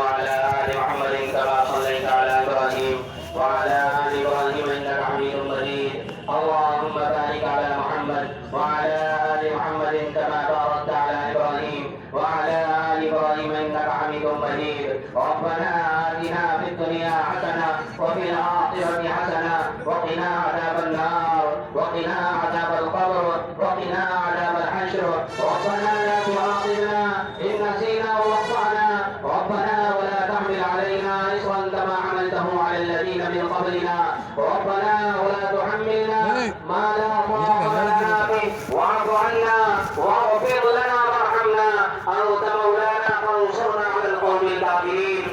وعلى آل محمد كما صليت على إبراهيم وعلى آل إبراهيم إنك حميد مجيد. اللهم بارك على محمد وعلى آل محمد كما باركت على إبراهيم وعلى آل إبراهيم إنك حميد مجيد. ربنا آتنا في الدنيا حسنة وفي الآخرة حسنة وقنا عذاب النار وقنا عذاب القبر وقنا عذاب الحشر. ربنا لا تؤاخذنا إن نسينا وأخطأنا. ربنا ولا تحمل علينا إصرا كما حملته على الذين من قبلنا. ربنا ولا تحملنا ما لا طاقة لنا به. واعف عنا واغفر لنا وارحمنا. أنت مولانا فانصرنا على القوم الكافرين.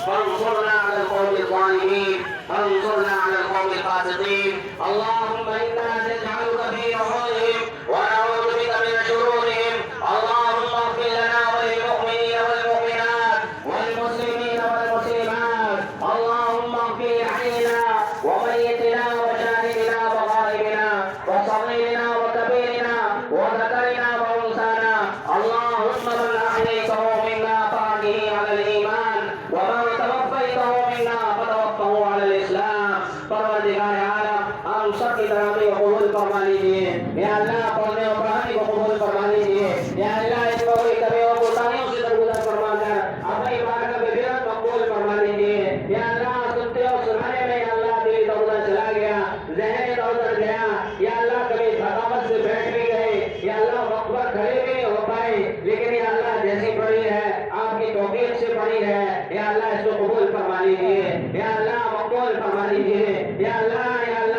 فانصرنا على القوم الظالمين. انصرنا على القوم الفاسقين. اللهم إنا نجعلك في نحورهم ونعوذ بك من شرورهم. اللهم اغفر لنا وللمؤمنين والمؤمنات والمسلمين والمسلمات. اللهم اغفر لحينا وميتنا وشاهدنا وغائبنا وصغيرنا وكبيرنا وذكرنا وانثانا. اللهم من احييته منا فاحيه على الايمان ومن توفيته منا فتوفه على الاسلام. پروردگار عالم ہم سب کی تراویح کو قبول فرما لیجیے. یا اللہ پڑھنے اور پڑھانے کو قبول فرما لیجیے. یا اللہ ان کو کبھیوں کو تاریوں سے درگزر فرما کر اپنی بارگاہ میں بھیرت مقبول فرما لیجیے. یا اللہ سنتے اور سنانے میں یا اللہ دل ادھر چلا گیا, ذہن ادھر گیا. یا اللہ کبھی تھکاوٹ سے بیٹھ بھی گئے. یا اللہ وقت پر کھڑے بھی نہیں ہو پائے, لیکن یا اللہ جیسی پڑھی ہے آپ کی توفیق سے پڑھی ہے. یا اللہ اس کو قبول فرما لیجیے. یا اللہ مقبول فرما لیجیے. یا اللہ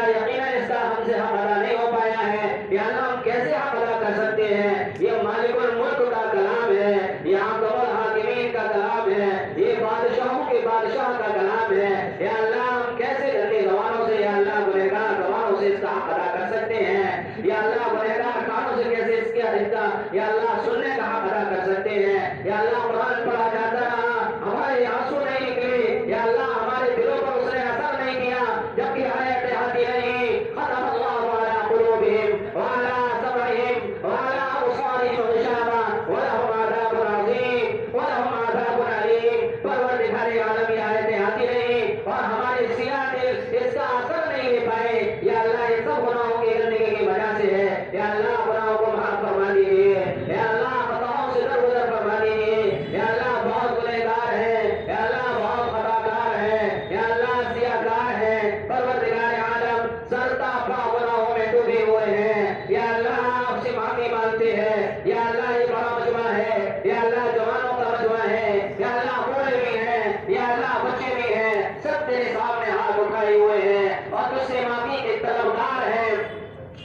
یقیناً اس کا ہم سے حق ادا نہیں ہو پایا ہے. یا اللہ ہم کیسے حق ادا کر سکتے ہیں؟ یہ مالک الملک کا کلام ہے, یہ حاکم الحاکمین کا کلام ہے, یہ بادشاہوں کے بادشاہ کا کلام ہے. یا اللہ ہم کیسے گندی زبانوں سے یا اللہ گنہگار زبانوں سے اس کا حق ادا کر سکتے ہیں؟ یا اللہ گنہگار کانوں سے کیسے اس کا یا اللہ سننے کا حق ادا کر سکتے ہیں؟ یا اللہ قرآن پڑھا جاتا رہا, ہمارے آنسو نہیں نکلے. یا اللہ ہمارے دلوں پر اس نے اثر نہیں کیا جبکہ آیتیں آتی نہیں. ختم اللہ علی قلوبہم وعلی سمعہم وعلی ابصارہم غشاوہ ولہم عذاب عظیم ولہم عذاب علیم. پروردگار عالم یہ آیتیں آتی نہیں اور ہمارے سیاہ دل اس کا اثر نہیں لے پائے. یا اللہ یہ سب گناہوں کی گندگی کی وجہ سے ہے. یا اللہ گناہوں کو معاف فرما دیجیے. یا اللہ خطاؤں سے درگزر فرما دیجیے. یا اللہ بہت گنہگار ہیں. یا اللہ بہت خطاکار ہیں. یا اللہ سیاہکار ہیں. پروردگار عالم سرتا پا گناہوں میں ڈوبے ہوئے ہیں. یا اللہ آپ سے معافی مانگتے ہیں. یا اللہ یہ بڑا مجمع ہے. یا اللہ جوانوں کا مجمع ہے. یا اللہ بوڑھے بھی ہیں. یا اللہ بچے بھی ہیں. سب تیرے سامنے ہاتھ اٹھائے ہوئے ہیں اور تجھ سے معافی کے طلبگار ہیں.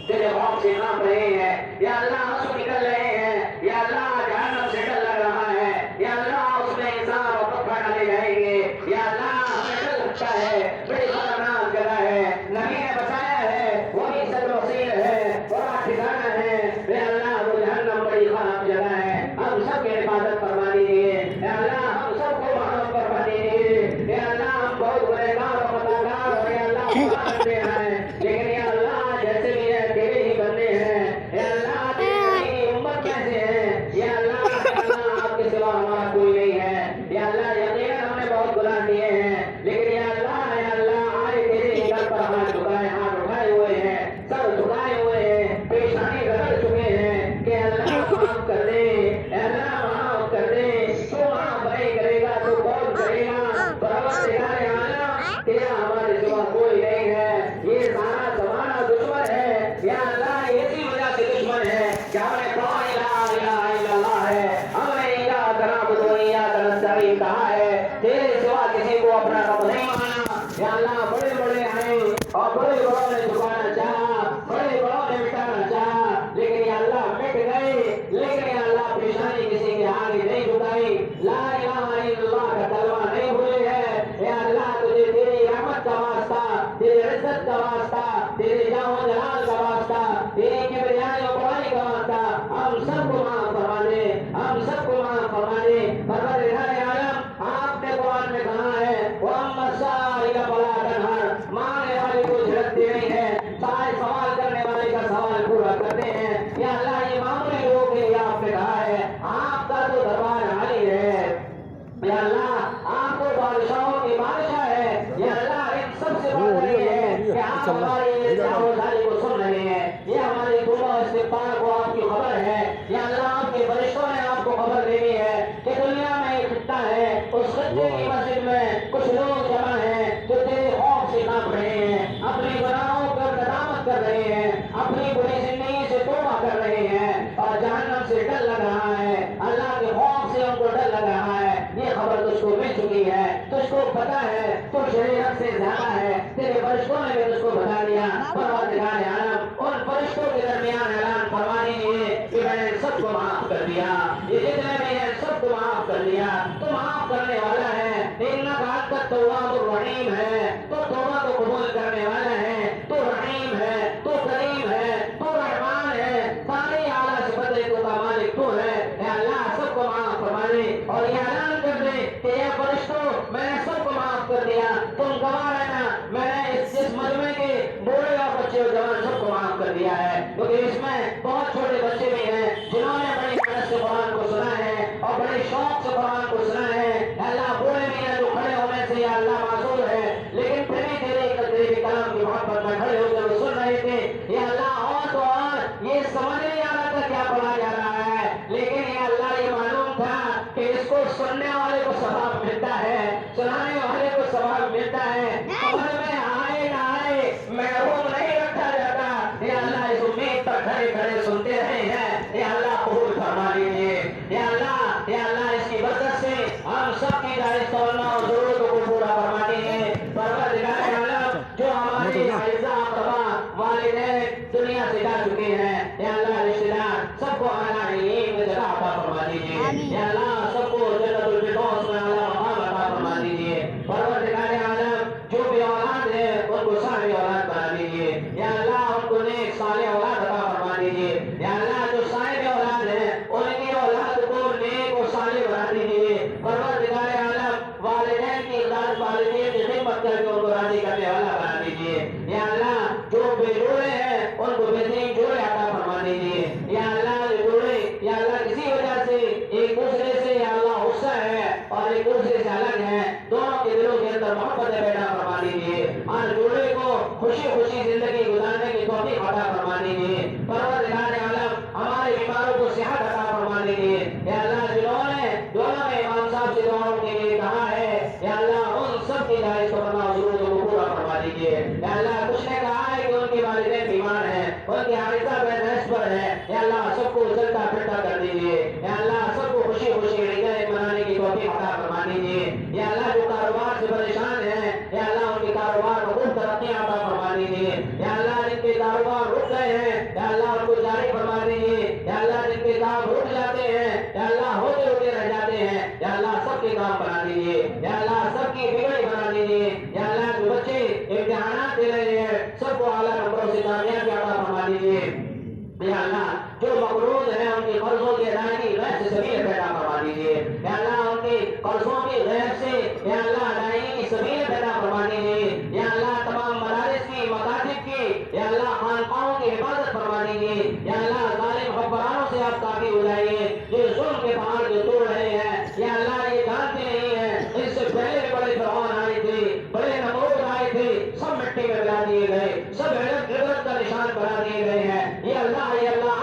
تیرے خوف سے کانپ رہے ہیں. یا اللہ آنسو نکل رہے ہیں. یا اللہ جہنم سے ڈر لگ رہا ہے. یا اللہ اس میں انسان اور پتھر ڈالے جائیں گے. یا اللہ ہمیں ڈر لگتا ہے, بڑی خطرناک جگہ ہے. نبی نے بتایا ہے وہی صدر وسیع ہے, بڑا ٹھکانہ ہے. یا اللہ وہ جہنم بڑی خراب جگہ ہے. ہم سب کی حفاظت فرما دیجیے. یا اللہ ہم سب کو معاف فرما دیجیے. یا اللہ ہم بہت گنہگار اور خطاکار اور یا اللہ کرتے ہیں, لیکن یا اللہ جیسے بھی ہے تیرے ہی بندے ہیں. یا اللہ تیری امت کیسے ہے؟ یا اللہ آپ کے سوا ہمارا کوئی نہیں ہے. یا اللہ یقیناً ہم نے بہت گناہ کیے ہیں, لیکن یا اللہ آج تیرے گھر پر ہاتھ جھکائے, ہاتھ اٹھائے ہوئے ہیں, سر جھکائے ہوئے ہیں, پیشانی رگڑ چکے ہیں کہ اللہ معاف کر دے. اللہ معاف کر دے. تو معاف نہیں کرے گا تو کون کرے گا؟ پروردگار عالم تیرا ہمارے سوا کوئی نہیں ہے. یہ سارا زمانہ دشمن ہے. یا اللہ اسی وجہ سے دشمن ہے کہ ہم نے کہا لا الہ الا اللہ ہے, ہم نے ایاک نعبد و ایاک نستعین کہا ہے, تیرے سوا کسی کو اپنا رب نہیں مانا. یا اللہ بڑے بڑے آئے اور بڑے بڑوں نے جھکانا چاہا, بڑے بڑوں نے مٹانا چاہا, لیکن یا اللہ مٹ گئے. لیکن یا اللہ پیشانی کسی کے آگے نہیں جھکائی. لا الہ الا اللہ کا کلمہ نہیں بھولے ہے. یا اللہ تجھے تیری رحمت کا واسطہ, تیری عزت کا واسطہ, تیرے جاہ و جلال کا واسطہ, تیری کبریائی و بڑائی کا واسطہ ہم سب کو معاف فرما دے. ہم سب کو معاف فرما دے. پروردگار عالم آپ نے قرآن میں کہا ہے وَأَمَّا السَّائِلَ فَلَا تَنْهَرْ, مانگنے والے کو جھڑکتے نہیں ہے, اللہ آپ کو بادشاہوں کی بادشاہ ہے، یا اللہ ان سب سے بات رہی ہے کہ آپ ہماری دعوتاری کو سن رہے ہیں، یہ ہماری توبہ و استغفار کو آپ کی خبر ہے، یا اللہ آپ کے فرشتوں نے آپ کو خبر دینی ہے کہ دنیا میں ایک خطہ ہے، اس خطے کی مسجد میں کچھ لوگ جمع ہیں جو تیرے خوف سے کانپ رہے ہیں، اپنے گناہوں پر ندامت کر رہے ہیں، اپنی بری زندگی سے توبہ کر رہے ہیں اور جہنم سے ڈر لگ رہا ہے، اللہ کے خوف سے ان کو ڈر لگ رہا ہے، یہ خبر تجھ کو مل چکی ہے، تجھ کو پتا ہے تو شریعت سے زیادہ ہے، تیرے فرشتوں نے بھی تجھ کو بتا دیا، پروردگار عالم ان فرشتوں کے درمیان اعلان فرما دیجیے کہ میں نے سب کو معاف کر دیا، یہ جتنے بھی ہیں سب کو معاف کر دیا، تو معاف کرنے والا ہے، انک انت التواب الرحیم ہے، تو توبہ کو قبول کرنے والا ہے، تو رحیم ہے، تو کریم ہے، تو رحمان ہے، ساری اعلیٰ صفتیں تو کا مالک تو ہے، اے اللہ سب کو معاف فرما دے اور یہ اعلان کر دے کہ اے فرشتوں میں نے سب کو معاف کر دیا، تم گواہ رہنا میں نے اس مجمع کے بوڑھے اور بچے اور جوان سب کو معاف کر دیا ہے، کیونکہ اس میں بہت چھوٹے بچے بھی ہیں جنہوں نے بڑی محنت سے قرآن کو سنا ہے اور بڑے شوق سے قرآن کو سنا ہے، اللہ بوڑھے بھی ہیں جو کھڑے ہونے سے یا اللہ معذور ہے لیکن پھر بھی تیرے کلام کی محبت میں کھڑے ہو کر سن رہے تھے، یا اللہ اور تو اور یہ سمجھ نہیں آ رہا تھا کیا پڑھا جا رہا ہے، لیکن یہ اللہ یہ معلوم تھا کہ اس کو سننے والے کو ثواب ملتا ہے، سنانے والے کو ثواب ملتا ہے، سمجھ میں آئے نہ آئے محروم نہیں رکھا جاتا، یا اللہ اس امید پر کھڑے کھڑے سنتے رہے ہیں، یا اللہ قبول فرما لیجیے، یا اللہ اس کی برکت سے ہم سب کی جائز تونا اور ضرورتوں کو پورا فرما دیجیے، پروردگار عالم جو ہماری اعزاء اقربا والدین دنیا سے جا چکے ہیں، یا اللہ رشتہ دار سب کو اعلیٰ علم میں جگہ عطا فرما دیجیے، یا اللہ سب کو جنت الفردوس میں اعلیٰ مقام عطا فرما دیجیے، پروردگار عالم جو بھی اولاد ہے ان کو صالح اولاد بنا دیجیے، یا اللہ ان کو نیک صالح اولاد عطا فرما دیجیے، یا اللہ جو صاحب اولاد ہیں ان کی اولاد کو نیک اور صالح بنا دیجیے، پروردگار عالم والدین کی اطاعت والدین کی خدمت کر کے ان کو راضی کرنے والا بنا دیجیے، یا اللہ جو بے جوڑے ہیں ان کو بہترین جوڑے عطا فرما دیجیے، یا اللہ جو جوڑے یا اللہ کسی وجہ سے ایک دوسرے سے یا اللہ غصہ ہے اور ایک دوسرے سے الگ ہے، دونوں کے دلوں کے اندر محبت پیدا فرما دیجیے اور جوڑے کو خوشی خوشی زندگی گزارنے کی توفیق عطا فرما دیجیے، پروردگار عالم ہمارے بیماروں کو صحت عطا فرما دیجیے، یا اللہ جنہوں نے دونوں نے امام صاحب سے دعاؤں کے لیے کہا ہے، یا اللہ ان سب کی جائز تونا ضرورتوں کو پورا فرما دیجیے، یا اللہ کچھ نے کہا ہے کہ ان کے والدین بیمار ہیں، ان کی حادثہ بیڈ ریسٹ پر ہے، یا اللہ سب کو چلتا پھرتا کر دیجیے، یا اللہ سب کو خوشی خوشی عیدیں منانے کی توفیق عطا فرما دیجیے، یا اللہ جو کاروبار سے پریشان ہیں یا اللہ ان کے کاروبار کو خوب ترقی عطا فرما دیجیے، یا اللہ جن کے کاروبار رک گئے ہیں یا اللہ ان کو جاری فرما دیجیے، یا اللہ جن کے کام رک جاتے ہیں یا اللہ ہوتے ہوتے رہ جاتے ہیں، یا اللہ سب کے کام بنا دیجیے، یا اللہ سب کی بگڑی بنا دیجیے، یا اللہ جو بچے امتحانات دے رہے ہیں سب کو اعلیٰ نمبروں سے کامیابی عطا فرما دیجیے، یا اللہ جو مقروض ہیں ان کے قرضوں کی ادائیگی غیر سے سبیل پیدا فرما دیجیے، یا اللہ ان کے قرضوں کی غیر سے یا اللہ ادائیگی کی سبیل پیدا فرما دیجیے، یا اللہ تمام مدارس کی مکاتب کی یا اللہ خانقاہوں کی حفاظت فرما دیجیے، یا اللہ ظالم حکمرانوں سے آپ کافی ہو جائیے جو ظلم کے پہاڑ جو توڑ رہے ہیں، یا اللہ یہ جانتے نہیں ہیں اس سے پہلے بھی بڑے فرعون آئے تھے، بڑے نمرود آئے تھے، سب مٹی میں ملا دیے گئے، سب عبرت کا نشان بنا دیے گئے ہیں، یہ اللہ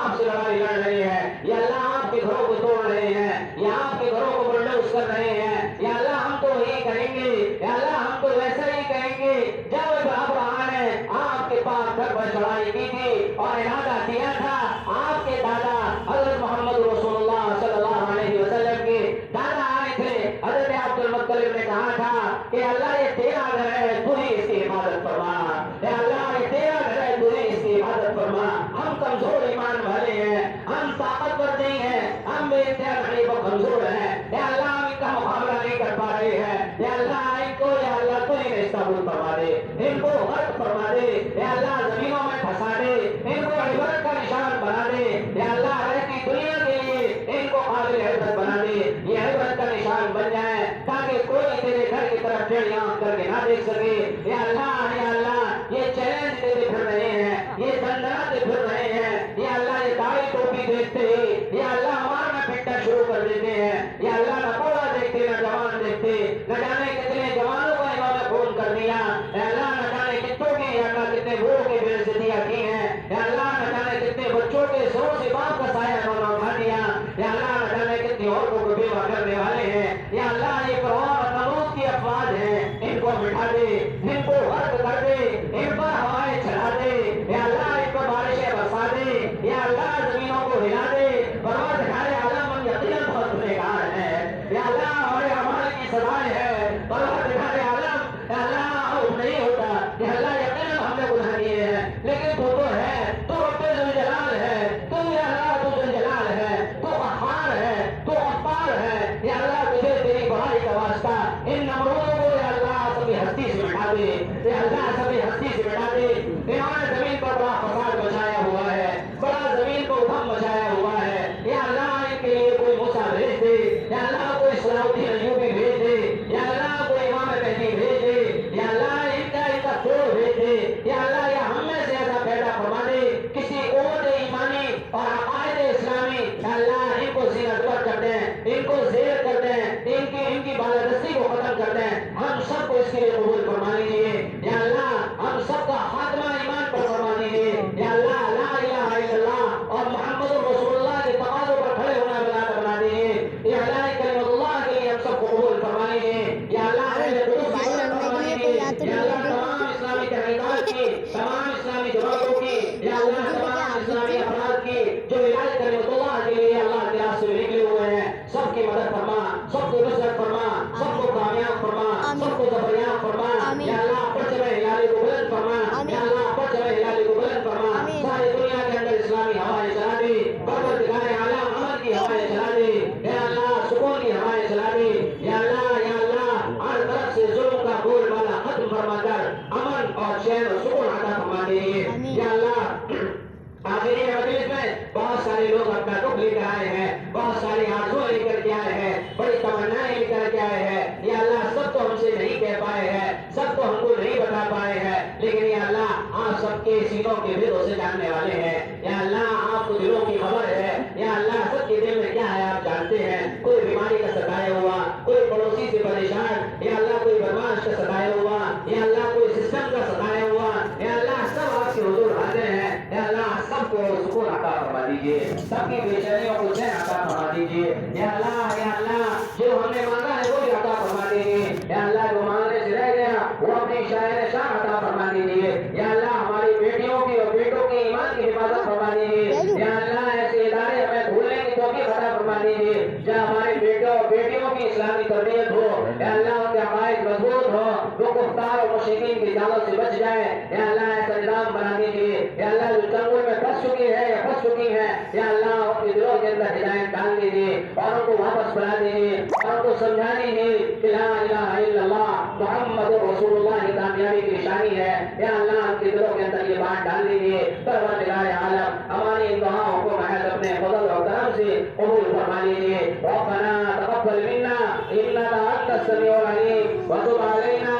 آپ سے لڑائی لڑ رہے ہیں، یا اللہ آپ کے گھروں کو توڑ رہے ہیں، یا آپ کے گھروں کو بلڈوز کر رہے ہیں، یا اللہ ہم تو یہی کہیں گے، یا اللہ ہم تو ویسا ہی کہیں گے جب ابراہیم نے آپ کے پاس گھر پر چڑھائی کی تھی اور ارادہ کیا تھا، آپ کے دادا حضرت محمد رسول اللہ صلی اللہ علیہ وسلم کے دادا آئے تھے، حضرت عبد المطلب نے کہا تھا کہ اللہ یہ تیرا گھر ہے تو ہی اس کی حفاظت فرما، یا اللہ یہ تیرا گھر ہے تو ہی اس کی حفاظت فرما، ہم کمزور ایمان والے ہیں، ہم طاقتور نہیں ہیں، ہم بے انتہا غریب و کمزور ہیں، یا اللہ ہم ان کا مقابلہ نہیں کر پا رہے ہیں، یا اللہ ان کو یا اللہ تو انہیں استعمال فرما دے، ان کو غرق فرما دے، یا اللہ زمینوں میں پھنسا دے، ان کو عبرت کا نشان بنا دے، یا اللہ رہتی دنیا کے لیے ان کو قابل عبرت بنا دے، یہ عبرت کا نشان بن جائے تاکہ کوئی تیرے گھر کی طرف ٹیڑھی آنکھ کر کے نہ دیکھ سکے، یا اللہ یہ چیلنج دیتے پھر رہے ہیں، یہ دندناتے پھر رہے ہیں، یا اللہ یہ داڑھی ٹوپی دیکھتے ہی یا اللہ ہمارا پھٹنا شروع کر دیتے ہیں، یا اللہ نہ بوڑھا دیکھتے نہ جوان دیکھتے تھے، نہ جانے کتنے جوانوں کو انہوں نے خون کر دیا، اے اللہ نہ جانے کتنوں کی یا اللہ کتنے بوڑھوں کی بے عزتیاں کی ہیں، اے اللہ نہ جانے کتنے بچوں کے سروں سے باپ کا سایہ انہوں نے اٹھا دیا، یا اللہ نہ جانے کتنی عورتوں کو بیوہ کرنے والے ہیں، یا اللہ یہ فرعون اور نمرود کی افواج ہیں، ان کو مٹا دے، ان کو غرق کر دے، ان پر ہوائیں چلا دے، یا اللہ ان پر بارشیں برسا دے، یا اللہ زمینوں کو ہلا دے، پروردگار عالم ہم یقیناً بہت گنہگار ہیں، یا اللہ ہمارے اعمال کی سزائے ہے، پروردگار عالم، یا اللہ حکم نہیں ہوتا کہ اللہ یقیناً ہم نے گناہ کیے ہیں، لیکن تو تو ہے، تو رب ذوالجلال ہے، تو یا اللہ تو ذوالجلال ہے، تو قہار ہے، تو غفار ہے، یا اللہ تجھے تیری بڑائی کا واسطہ ان نمرودوں کو یا اللہ سبھی ہستی سے مٹا دے، یا اللہ سبھی ہستی سے مٹا دے، انہوں نے زمین پر بڑا فساد مچایا ہوا ہے، بڑا زمین کو ادھم مچایا ہوا ہے، یا اللہ ان کے لیے کوئی موسیٰ بھیج دے، یا اللہ کوئی صلاح الدین ایوبی بھیج دے، یا اللہ کوئی امام مہدی بھیج دے، یا اللہ ان کا توڑ بھیج دے، یا اللہ یا ہم میں سے ایسا پیدا فرما دے کسی قوت ایمانی اور عقائد اسلامی، یا اللہ ان کو زینت پر کر دیں، ان کو زیر کر دیں، ان کی بالادستی کو ختم کر دیں، ہم سب کو اس کے لیے قبول فرما لیجیے، یا اللہ ہم سب کا خاتمہ ایمان پر فرما دیجیے، یا اللہ لا الہ الا اللہ اور محمد رسول اللہ کے تقاضوں پر کھڑے ہونا بنا دیجیے، یا اللہ کلمۃ اللہ کے لیے ہم سب کو قبول فرما لیجیے، یا اللہ تمام اسلامی تحریکات کی، تمام اسلامی جماعتوں کی، یا اللہ تمام اسلامی افراد کی جو علاج کلمۃ اللہ کے لیے اللہ کے راستے میں نکلے ہوئے ہیں، سب کی مدد فرما، سب کو نصرت فرما، سب کو کامیاب فرما، سب کو زبریاب فرما، یا اللہ پرچم ہلال کو بلند فرما، یا اللہ پرچم ہلال کو بلند فرما، ساری دنیا کے اندر اسلامی ہوائیں چلا دی، پروردگار عالم امن کی ہوائیں چلا دی، یا اللہ سکون کی ہوائیں چلا دی، یا اللہ ہر طرف سے ظلم کا بول بالا ختم فرما کر امن اور چین اور سکون عطا فرما دیجیے، یا اللہ آخری مجلس میں بہت سارے لوگ اپنا دکھ لے کر آئے ہیں، بہت ساری آرزویں لے کر کے آئے ہیں، بڑی تمنائیں لے کر کے آئے ہیں، یا اللہ سب تو ہم سے نہیں کہہ پائے ہیں، سب تو ہم کو نہیں بتا پائے ہیں، لیکن یا اللہ آپ سب کے سینوں کے بھیدوں سے جاننے والے ہیں، یا اللہ آپ کو دلوں کی خبر ہے، یا اللہ سب کے دل میں کیا ہے آپ جانتے ہیں، کوئی بیماری کا ستایا ہوا، کوئی پڑوسی سے پریشان، یا اللہ کوئی بدماش کا ستایا ہوا، یا اللہ کوئی سسٹم کا ستایا ہوا، یا اللہ سب آپ کے حضور حاضر ہیں، یا اللہ سب کو سکون عطا فرما دیجیے، سب کی بےچینیوں کو چین عطا فرما دیجیے، یا اللہ جو ہم نے مانگا ہے وہ بھی عطا فرما دیجیے، یا اللہ جو مانگنے سے رہ گیا وہ اپنی شاعر شان عطا فرما دیجیے، یا اللہ ہماری بیٹیوں کی اور بیٹوں کی ایمان کی حفاظت فرما دیجیے، یا اللہ ایسے ادارے ہمیں بھولنے کی توفیق عطا فرما دیجیے جہاں ہمارے بیٹوں اور بیٹیوں کی اسلامی تربیت ہو، یا اللہ ان کے عقائد مضبوط ہو، وہ کفار اور مشرکین کی دعوت سے بچ جائے، یا اللہ ایسا نظام بنا دیجیے، یا اللہ جو چنگل میں پھنس چکی ہے یا پھنس چکی ہے، یا اللہ اپنے دلوں کے اندر ہدایت ڈال دیجیے اور ان کو واپس بلا دیجیے اور ان کو سمجھا دیجیے کہ لا الہ الا اللہ محمد رسول اللہ کی کامیابی کی نشانی ہے، یا اللہ ان کے دلوں کے اندر یہ بات ڈال دیجیے، پروردگار عالم ہماری ان دعاؤں کو محض اپنے فضل اور کرم سے قبول فرما لیجیے، ربنا تقبل منا انک انت السمیع العلیم وتب علینا